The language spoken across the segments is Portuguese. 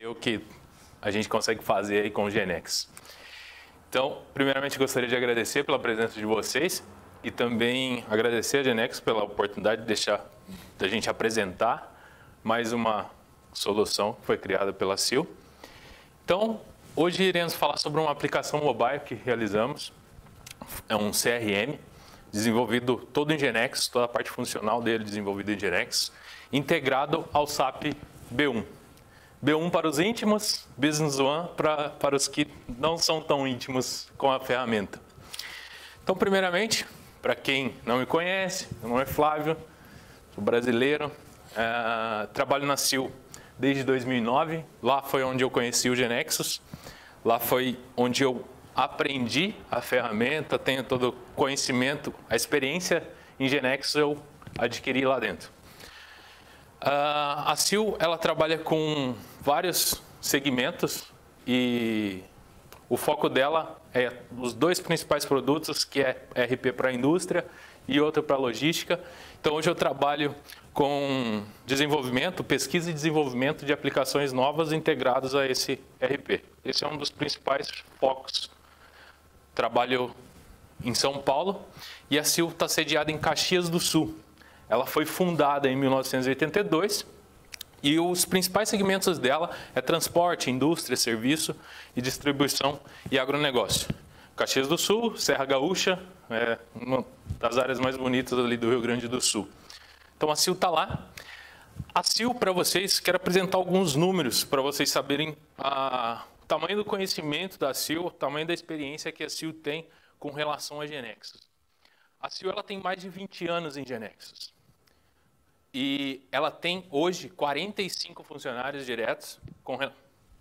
o que a gente consegue fazer aí com o GeneX. Então, primeiramente gostaria de agradecer pela presença de vocês e também agradecer a GeneX pela oportunidade de deixar da gente apresentar mais uma solução que foi criada pela Sil. Então, hoje iremos falar sobre uma aplicação mobile que realizamos. É um CRM desenvolvido todo em GeneX, toda a parte funcional dele desenvolvida em GeneX, integrado ao SAP B1. B1 para os íntimos, Business One para os que não são tão íntimos com a ferramenta. Então, primeiramente, para quem não me conhece, meu nome é Flávio, sou brasileiro, trabalho na Sil desde 2009, lá foi onde eu conheci o GeneXus, lá foi onde eu aprendi a ferramenta, tenho todo o conhecimento, a experiência em GeneXus eu adquiri lá dentro. A Sil, ela trabalha com vários segmentos e o foco dela é os dois principais produtos, que é ERP para a indústria e outro para a logística. Então, hoje eu trabalho com desenvolvimento, pesquisa e desenvolvimento de aplicações novas integradas a esse ERP. Esse é um dos principais focos. Trabalho em São Paulo e a Sil está sediada em Caxias do Sul. Ela foi fundada em 1982 e os principais segmentos dela é transporte, indústria, serviço e distribuição e agronegócio. Caxias do Sul, Serra Gaúcha, é uma das áreas mais bonitas ali do Rio Grande do Sul. Então a Sil está lá. A Sil, para vocês, quero apresentar alguns números para vocês saberem o tamanho do conhecimento da Sil, o tamanho da experiência que a Sil tem com relação a GeneXus. A Sil, ela tem mais de 20 anos em GeneXus. E ela tem hoje 45 funcionários diretos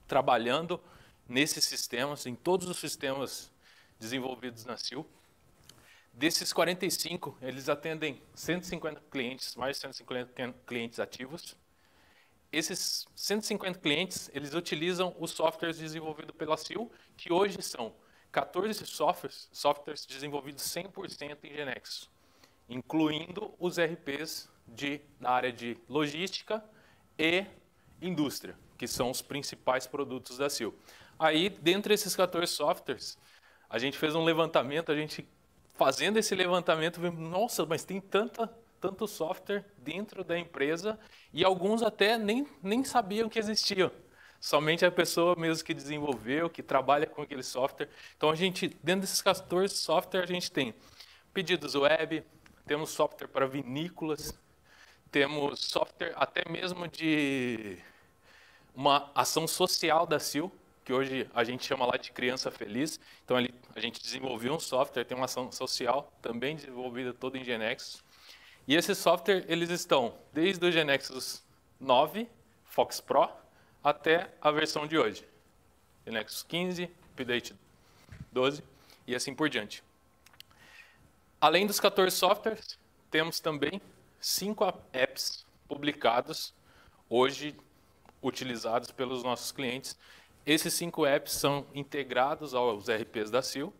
trabalhando nesses sistemas, em todos os sistemas desenvolvidos na Sil. Desses 45, eles atendem 150 clientes, mais de 150 clientes ativos. Esses 150 clientes, eles utilizam os softwares desenvolvidos pela Sil, que hoje são 14 softwares desenvolvidos 100% em GeneXus, incluindo os RPs da área de logística e indústria, que são os principais produtos da Sil. Aí, dentre esses 14 softwares, a gente fez um levantamento, fazendo esse levantamento, vimos, nossa, mas tem tanto software dentro da empresa e alguns até nem sabiam que existiam. Somente a pessoa mesmo que desenvolveu, que trabalha com aquele software. Então, dentro desses 14 softwares, a gente tem pedidos web, temos software para vinícolas, temos software até mesmo de uma ação social da Sil, que hoje a gente chama lá de Criança Feliz. Então, a gente desenvolveu um software, tem uma ação social também desenvolvida toda em GeneXus. E esses softwares, eles estão desde o GeneXus 9, Fox Pro, até a versão de hoje. GeneXus 15, Update 12 e assim por diante. Além dos 14 softwares, temos também 5 apps publicados, hoje utilizados pelos nossos clientes. Esses 5 apps são integrados aos RPs da Sil,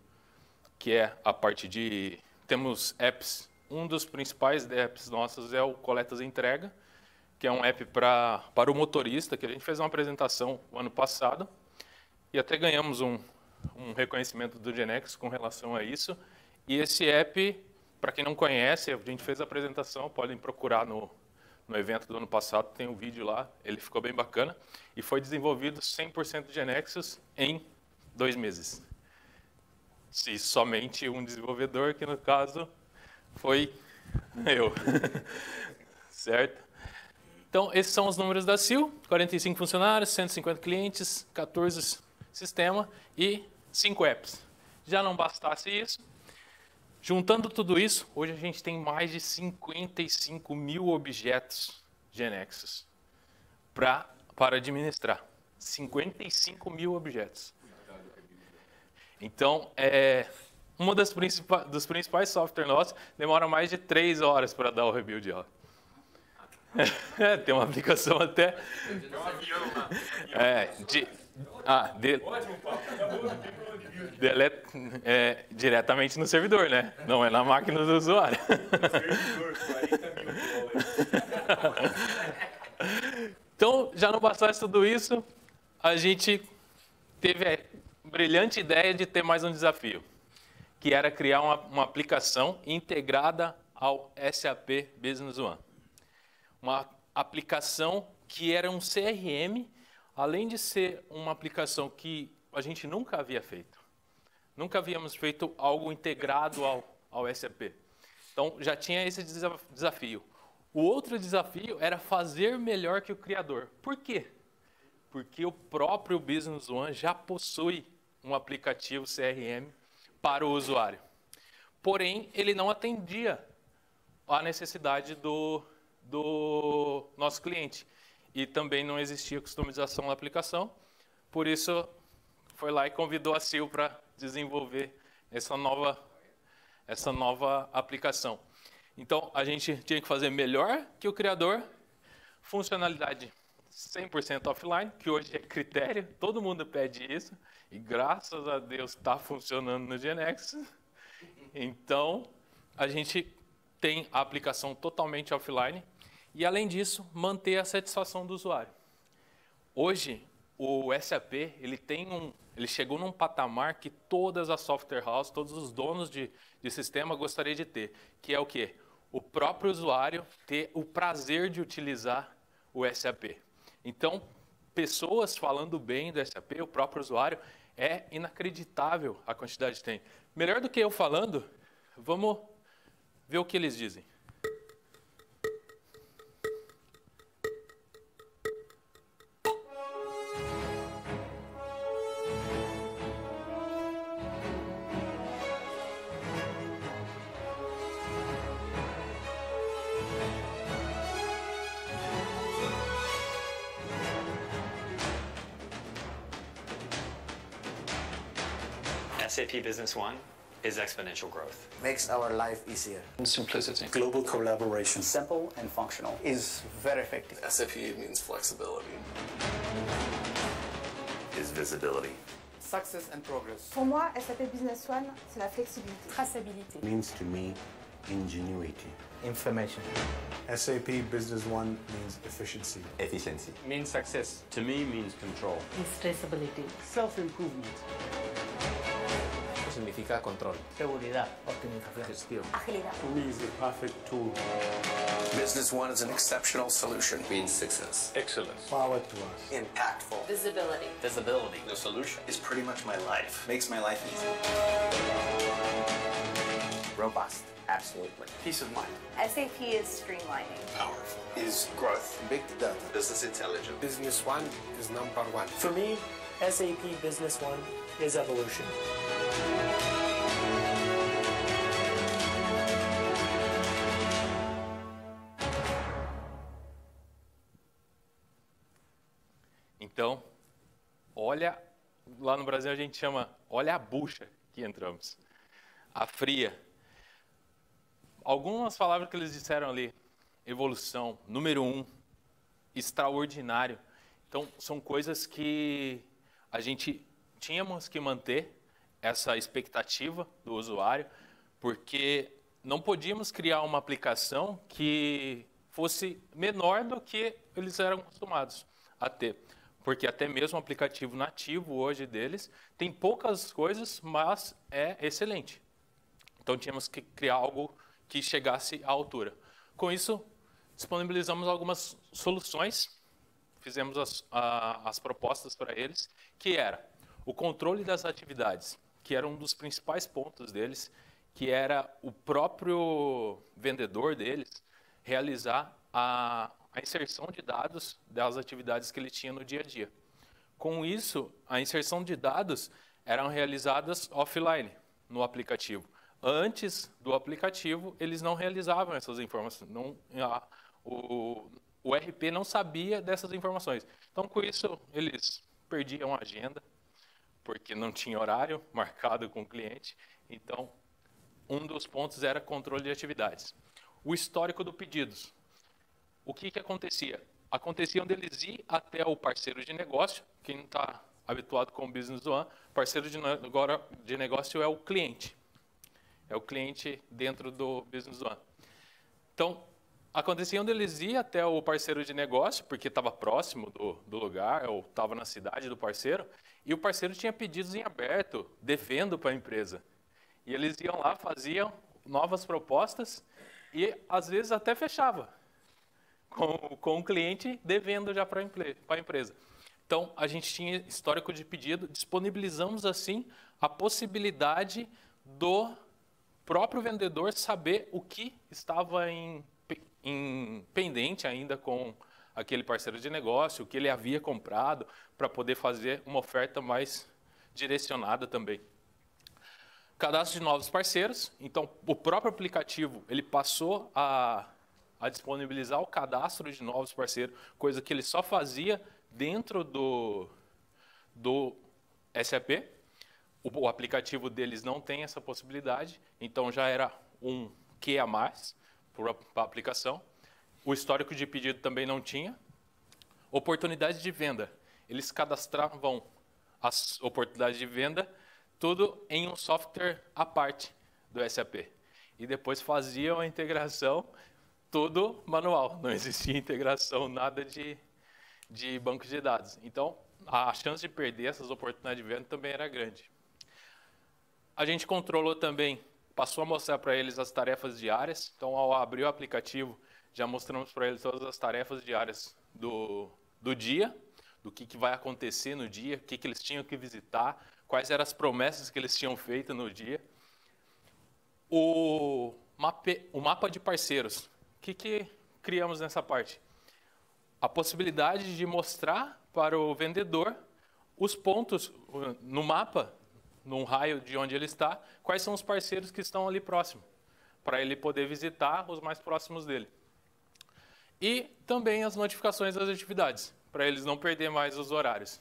que é a parte de... Temos apps, um dos principais apps nossos é o Coletas e Entrega, que é um app para o motorista, que a gente fez uma apresentação o ano passado, e até ganhamos um reconhecimento do GeneXus com relação a isso. E esse app, para quem não conhece, a gente fez a apresentação, podem procurar no evento do ano passado, tem um vídeo lá, ele ficou bem bacana, e foi desenvolvido 100% de GeneXus em 2 meses. E somente um desenvolvedor, que no caso foi eu. Certo? Então, esses são os números da Sil, 45 funcionários, 150 clientes, 14 sistemas e 5 apps. Já não bastasse isso, juntando tudo isso, hoje a gente tem mais de 55 mil objetos GeneXus para administrar. 55 mil objetos. Então, dos principais softwares nossos demora mais de 3 horas para dar o rebuild. Tem uma aplicação até... Tem um avião lá. Ótimo, papo. Diretamente no servidor, né? Não é na máquina do usuário. Servidor, 40 mil dólares. Então, já não bastasse tudo isso, a gente teve a brilhante ideia de ter mais um desafio, que era criar uma aplicação integrada ao SAP Business One. Uma aplicação que era um CRM, além de ser uma aplicação que a gente nunca havia feito. Nunca havíamos feito algo integrado ao SAP. Então, já tinha esse desafio. O outro desafio era fazer melhor que o criador. Por quê? Porque o próprio Business One já possui um aplicativo CRM para o usuário. Porém, ele não atendia à necessidade do nosso cliente. E também não existia customização da aplicação. Por isso, foi lá e convidou a Sil para desenvolver essa nova aplicação. Então, a gente tinha que fazer melhor que o criador, funcionalidade 100% offline, que hoje é critério, todo mundo pede isso, e graças a Deus está funcionando no GeneX. Então, a gente tem a aplicação totalmente offline, e além disso, manter a satisfação do usuário. Hoje, o SAP, ele chegou num patamar que todas as software houses, todos os donos de sistema gostariam de ter, que é o quê? O próprio usuário ter o prazer de utilizar o SAP. Então, pessoas falando bem do SAP, o próprio usuário, é inacreditável a quantidade que tem. Melhor do que eu falando, vamos ver o que eles dizem. SAP Business One is exponential growth. Makes our life easier. Simplicity. Global collaboration. Simple and functional. Is very effective. SAP means flexibility. Is visibility. Success and progress. Pour moi, SAP Business One, c'est la flexibilité. Traçabilité. Means to me ingenuity. Information. SAP Business One means efficiency. Efficiency. Means success. To me means control. Is traceability. Self-improvement. Significa control. Seguridad. Optimización. Gestión. Agilidad. For me, is the perfect tool. Business One is an exceptional solution. Means success. Excellence. Power to us. Impactful. Visibility. Visibility. The solution is pretty much my life. Makes my life easy. Robust. Absolutely. Peace of mind. SAP is streamlining. Powerful. Is growth. Big data. Business intelligence. Business One is number one. For me, SAP Business One is evolution. Então, olha, lá no Brasil a gente chama, olha a bucha que entramos, a fria. Algumas palavras que eles disseram ali, evolução, número 1, extraordinário. Então, são coisas que a gente tínhamos que manter essa expectativa do usuário, porque não podíamos criar uma aplicação que fosse menor do que eles eram acostumados a ter. Porque até mesmo o aplicativo nativo hoje deles tem poucas coisas, mas é excelente. Então tínhamos que criar algo que chegasse à altura. Com isso, disponibilizamos algumas soluções, fizemos as propostas para eles, que era o controle das atividades, que era um dos principais pontos deles, que era o próprio vendedor deles realizar a inserção de dados das atividades que ele tinha no dia a dia. Com isso, a inserção de dados eram realizadas offline no aplicativo. Antes do aplicativo, eles não realizavam essas informações. O RP não sabia dessas informações. Então, com isso, eles perdiam a agenda, porque não tinha horário marcado com o cliente. Então, um dos pontos era controle de atividades. O histórico do pedidos. O que acontecia? Acontecia deles ir até o parceiro de negócio, quem não está habituado com o Business One, parceiro de negócio é o cliente. É o cliente dentro do Business One. Então, acontecia onde eles iam até o parceiro de negócio, porque estava próximo do lugar, ou estava na cidade do parceiro, e o parceiro tinha pedidos em aberto, devendo para a empresa. E eles iam lá, faziam novas propostas e, às vezes, até fechava com o cliente devendo já para a empresa. Então, a gente tinha histórico de pedido, disponibilizamos, assim, a possibilidade do próprio vendedor saber o que estava em pendente ainda com aquele parceiro de negócio, o que ele havia comprado, para poder fazer uma oferta mais direcionada também. Cadastro de novos parceiros. Então, o próprio aplicativo ele passou a disponibilizar o cadastro de novos parceiros, coisa que ele só fazia dentro do SAP. O aplicativo deles não tem essa possibilidade, então já era um que a mais para a aplicação. O histórico de pedido também não tinha. Oportunidade de venda. Eles cadastravam as oportunidades de venda tudo em um software à parte do SAP. E depois faziam a integração tudo manual. Não existia integração, nada de banco de dados. Então, a chance de perder essas oportunidades de venda também era grande. A gente controlou também, passou a mostrar para eles as tarefas diárias. Então, ao abrir o aplicativo, já mostramos para eles todas as tarefas diárias do dia, do que vai acontecer no dia, o que eles tinham que visitar, quais eram as promessas que eles tinham feito no dia. O mapa de parceiros. O que criamos nessa parte? A possibilidade de mostrar para o vendedor os pontos no mapa, num raio de onde ele está, quais são os parceiros que estão ali próximo, para ele poder visitar os mais próximos dele. E também as notificações das atividades, para eles não perderem mais os horários.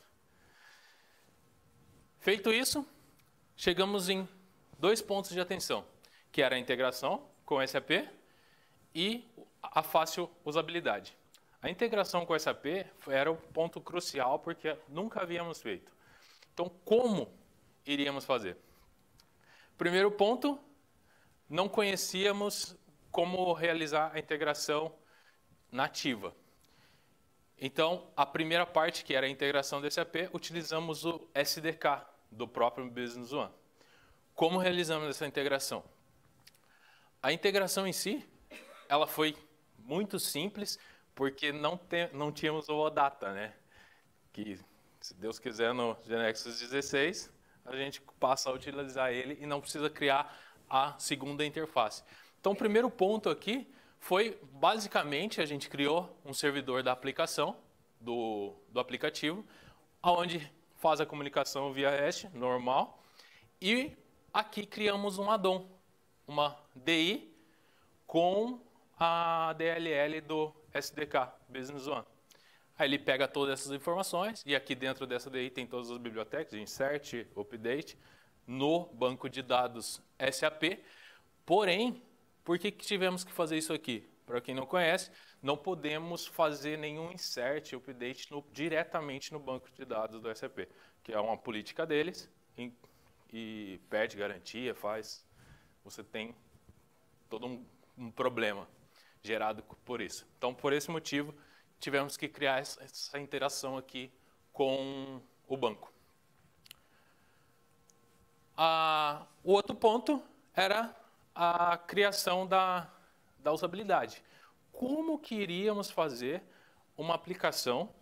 Feito isso, chegamos em 2 pontos de atenção, que era a integração com o SAP e a fácil usabilidade. A integração com o SAP era o ponto crucial, porque nunca havíamos feito. Então, como iríamos fazer? Primeiro ponto, não conhecíamos como realizar a integração nativa. Então, a primeira parte, que era a integração do SAP, utilizamos o SDK do próprio Business One. Como realizamos essa integração? A integração em si, ela foi muito simples, porque não tínhamos o OData, né? Que, se Deus quiser, no GeneXus 16, a gente passa a utilizar ele e não precisa criar a segunda interface. Então, o primeiro ponto aqui foi, basicamente, a gente criou um servidor da aplicação, do aplicativo, onde faz a comunicação via REST, normal, e aqui criamos um add-on, uma DI com a DLL do SDK, Business One. Aí ele pega todas essas informações, e aqui dentro dessa DI tem todas as bibliotecas, insert, update, no banco de dados SAP. Porém, por que tivemos que fazer isso aqui? Para quem não conhece, não podemos fazer nenhum insert, update diretamente no banco de dados do SAP, que é uma política deles, e perde garantia, você tem todo um problema gerado por isso. Então, por esse motivo, tivemos que criar essa interação aqui com o banco. O outro ponto era a criação da usabilidade. Como que iríamos fazer uma aplicação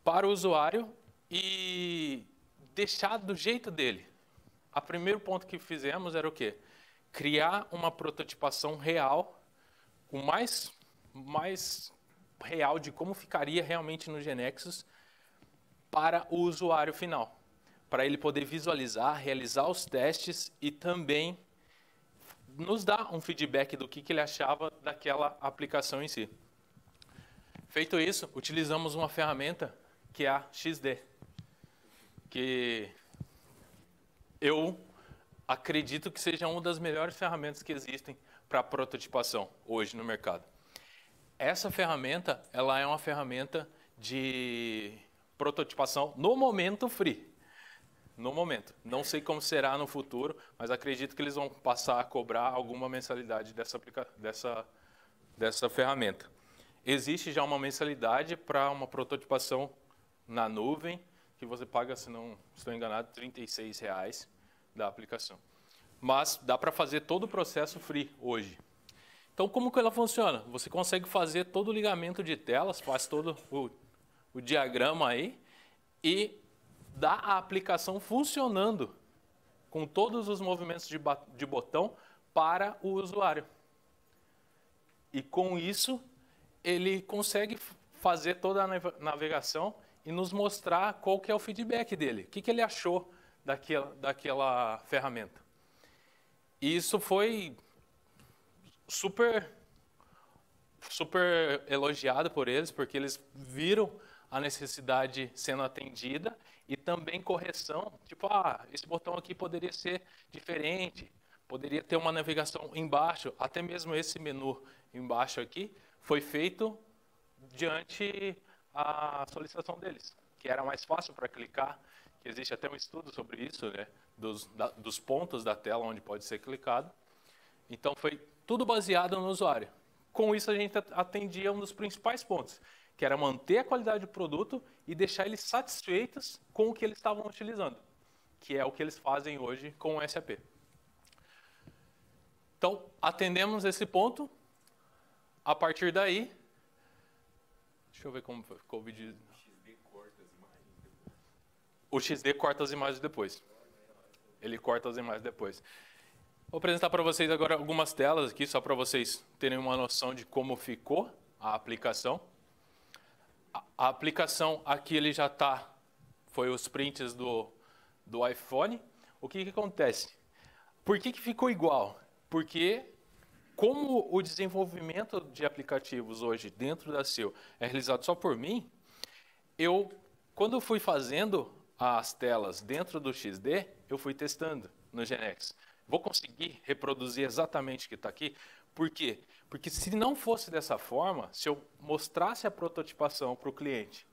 para o usuário e deixar do jeito dele? O primeiro ponto que fizemos era o quê? Criar uma prototipação real, o mais real de como ficaria realmente no GeneXus para o usuário final, para ele poder visualizar, realizar os testes e também nos dar um feedback do que ele achava daquela aplicação em si. Feito isso, utilizamos uma ferramenta que é a XD, que eu acredito que seja uma das melhores ferramentas que existem para prototipação hoje no mercado. Essa ferramenta, ela é uma ferramenta de prototipação no momento free. No momento. Não sei como será no futuro, mas acredito que eles vão passar a cobrar alguma mensalidade dessa ferramenta. Existe já uma mensalidade para uma prototipação na nuvem, que você paga, se não estou enganado, R$ 36 da aplicação. Mas dá para fazer todo o processo free hoje. Então, como que ela funciona? Você consegue fazer todo o ligamento de telas, faz todo o diagrama aí e dá a aplicação funcionando com todos os movimentos de botão para o usuário. E com isso, ele consegue fazer toda a navegação e nos mostrar qual que é o feedback dele, o que ele achou daquela ferramenta. E isso foi super elogiado por eles, porque eles viram a necessidade sendo atendida e também correção, tipo, esse botão aqui poderia ser diferente, poderia ter uma navegação embaixo, até mesmo esse menu embaixo aqui foi feito diante a solicitação deles, que era mais fácil para clicar, que existe até um estudo sobre isso, né, dos pontos da tela onde pode ser clicado. Então foi tudo baseado no usuário. Com isso a gente atendia um dos principais pontos, que era manter a qualidade do produto e deixar eles satisfeitos com o que eles estavam utilizando, que é o que eles fazem hoje com o SAP. Então, atendemos esse ponto. A partir daí, deixa eu ver como ficou o vídeo. O XD corta as imagens depois. Ele corta as imagens depois. Vou apresentar para vocês agora algumas telas aqui, só para vocês terem uma noção de como ficou a aplicação. A aplicação aqui ele já está, foi os prints do iPhone. O que acontece? Por que ficou igual? Porque como o desenvolvimento de aplicativos hoje dentro da SEO é realizado só por mim, quando fui fazendo as telas dentro do XD, eu fui testando no GeneX. Vou conseguir reproduzir exatamente o que está aqui? Por quê? Porque se não fosse dessa forma, se eu mostrasse a prototipação para o cliente,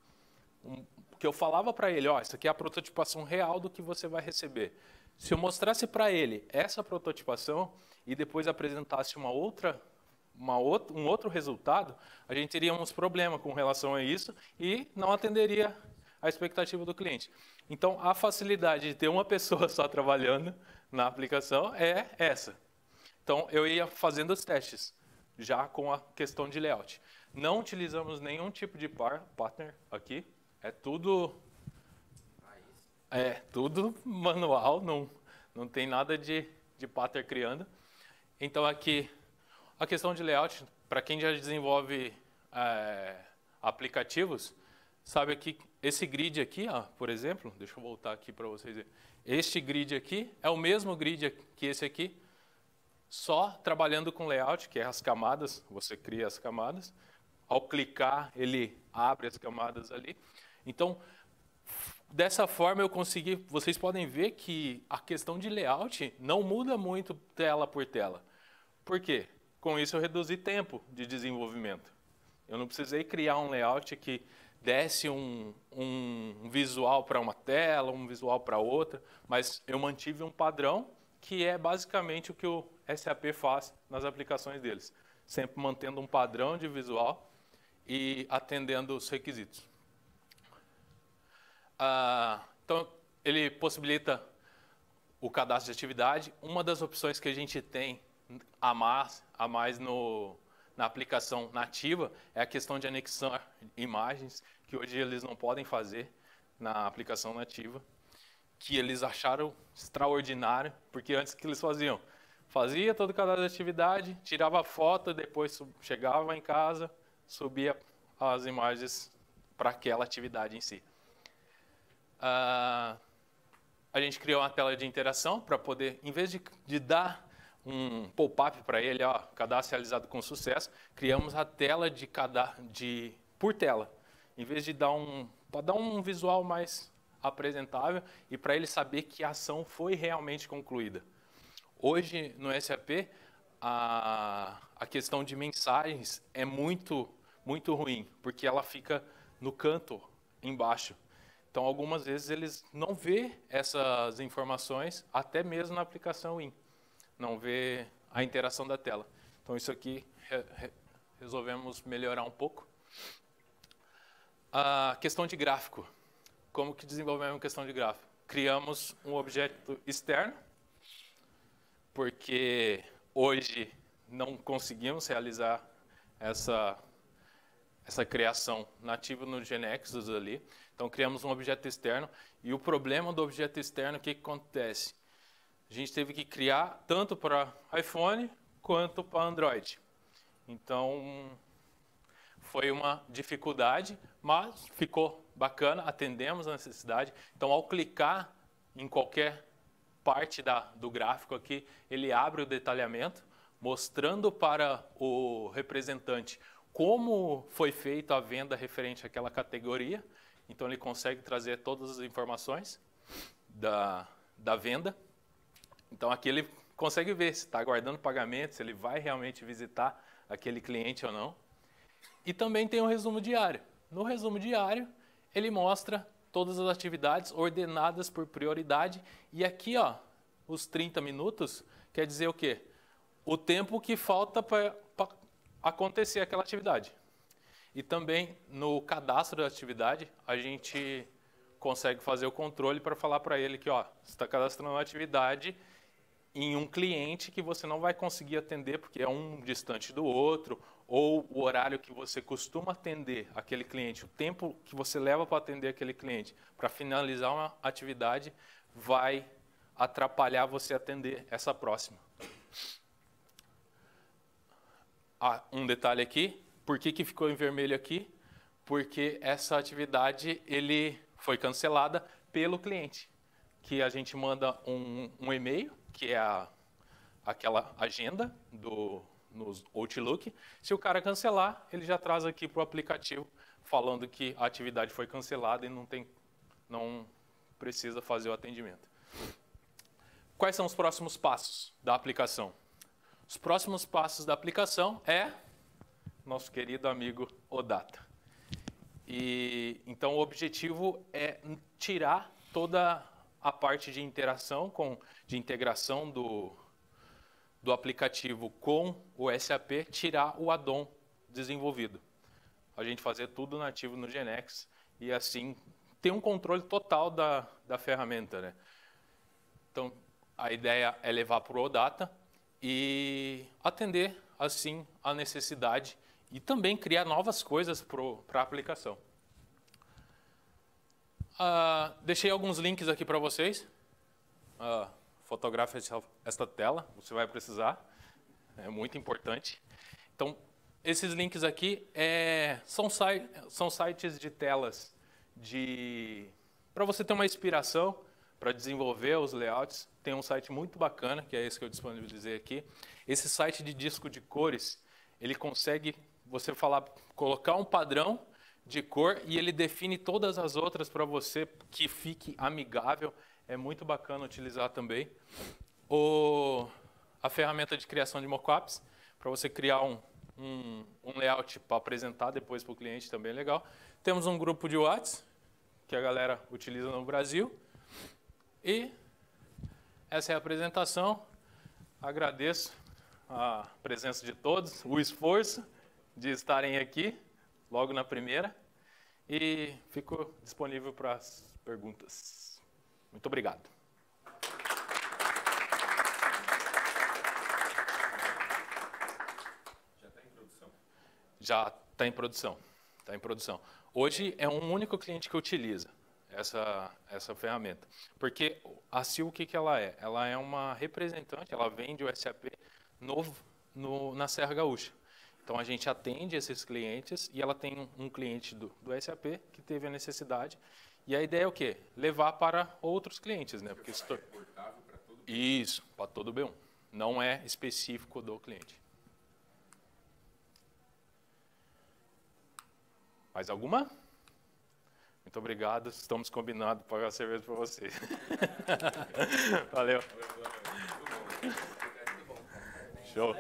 que eu falava para ele, isso aqui é a prototipação real do que você vai receber. Se eu mostrasse para ele essa prototipação e depois apresentasse um outro resultado, a gente teria uns problemas com relação a isso e não atenderia a expectativa do cliente. Então, a facilidade de ter uma pessoa só trabalhando na aplicação é essa. Então, eu ia fazendo os testes, já com a questão de layout. Não utilizamos nenhum tipo de partner aqui, é tudo manual, não tem nada de partner criando. Então, aqui, a questão de layout, para quem já desenvolve aplicativos, sabe aqui, esse grid aqui, por exemplo, deixa eu voltar aqui para vocês verem. Este grid aqui é o mesmo grid que esse aqui, só trabalhando com layout, que é as camadas, você cria as camadas. Ao clicar, ele abre as camadas ali. Então, dessa forma eu consegui, vocês podem ver que a questão de layout não muda muito tela por tela. Por quê? Com isso eu reduzi tempo de desenvolvimento. Eu não precisei criar um layout que desse um visual para uma tela, um visual para outra, mas eu mantive um padrão que é basicamente o que o SAP faz nas aplicações deles, sempre mantendo um padrão de visual e atendendo os requisitos. Então, ele possibilita o cadastro de atividade. Uma das opções que a gente tem a mais na aplicação nativa é a questão de anexar imagens, que hoje eles não podem fazer na aplicação nativa, que eles acharam extraordinário, porque antes o que eles faziam? Fazia todo o cadastro de atividade, tirava a foto, depois chegava em casa, subia as imagens para aquela atividade em si. A gente criou uma tela de interação para poder, em vez de dar um pop-up para ele, cadastro realizado com sucesso, criamos a tela por tela, em vez de para dar um visual mais apresentável e para ele saber que a ação foi realmente concluída. Hoje, no SAP, a questão de mensagens é muito ruim, porque ela fica no canto embaixo. Então, algumas vezes, eles não vê essas informações, até mesmo na aplicação Win. Não vê a interação da tela. Então, isso aqui resolvemos melhorar um pouco. A questão de gráfico. Como que desenvolvemos a questão de gráfico? Criamos um objeto externo, porque hoje não conseguimos realizar essa criação nativa no GeneXus ali. Então, criamos um objeto externo. E o problema do objeto externo, o que acontece? A gente teve que criar tanto para iPhone quanto para Android. Então, foi uma dificuldade, mas ficou bacana, atendemos a necessidade. Então, ao clicar em qualquer parte do gráfico aqui, ele abre o detalhamento, mostrando para o representante como foi feita a venda referente àquela categoria. Então, ele consegue trazer todas as informações da venda. Então, aqui ele consegue ver se está aguardando pagamento, se ele vai realmente visitar aquele cliente ou não. E também tem um resumo diário. No resumo diário, ele mostra todas as atividades ordenadas por prioridade. E aqui, ó, os 30 minutos, quer dizer o quê? O tempo que falta para acontecer aquela atividade. E também no cadastro da atividade, a gente consegue fazer o controle para falar para ele que, ó, você está cadastrando uma atividade em um cliente que você não vai conseguir atender porque é um distante do outro, ou o horário que você costuma atender aquele cliente, o tempo que você leva para atender aquele cliente para finalizar uma atividade vai atrapalhar você atender essa próxima. Um detalhe aqui, por que ficou em vermelho aqui? Porque essa atividade ele foi cancelada pelo cliente, que a gente manda um e-mail, que é aquela agenda no Outlook. Se o cara cancelar, ele já traz aqui para o aplicativo falando que a atividade foi cancelada e não precisa fazer o atendimento. Quais são os próximos passos da aplicação? Os próximos passos da aplicação é nosso querido amigo Odata. Então, o objetivo é tirar toda a parte de interação, de integração do aplicativo com o SAP, tirar o add-on desenvolvido. A gente fazer tudo nativo no GeneXus e, assim, ter um controle total da ferramenta, né? Então, a ideia é levar para o Odata e atender, assim, a necessidade e também criar novas coisas para a aplicação. Deixei alguns links aqui para vocês. Fotografe esta tela, você vai precisar, é muito importante. Então, esses links aqui são sites de telas para você ter uma inspiração para desenvolver os layouts. Tem um site muito bacana, que é esse que eu disponibilizei aqui. Esse site de disco de cores, ele consegue colocar um padrão de cor e ele define todas as outras para você que fique amigável. É muito bacana utilizar também. A ferramenta de criação de mockups, para você criar um layout para apresentar depois para o cliente, também é legal. Temos um grupo de WhatsApp, que a galera utiliza no Brasil. E essa é a apresentação. Agradeço a presença de todos, o esforço de estarem aqui logo na primeira. E fico disponível para as perguntas. Muito obrigado. Já está em produção? Já está em produção. Está em produção. Hoje é um único cliente que utiliza essa ferramenta. Porque a Sil, o que ela é? Ela é uma representante, ela vende o SAP na Serra Gaúcha. Então, a gente atende esses clientes e ela tem um cliente do SAP que teve a necessidade. E a ideia é o quê? Levar para outros clientes, né? Porque é portável para todo B1. Isso, para todo B1. Não é específico do cliente. Mais alguma? Muito obrigado. Estamos combinados para pagar a cerveja para vocês. Valeu. Muito bom. Show.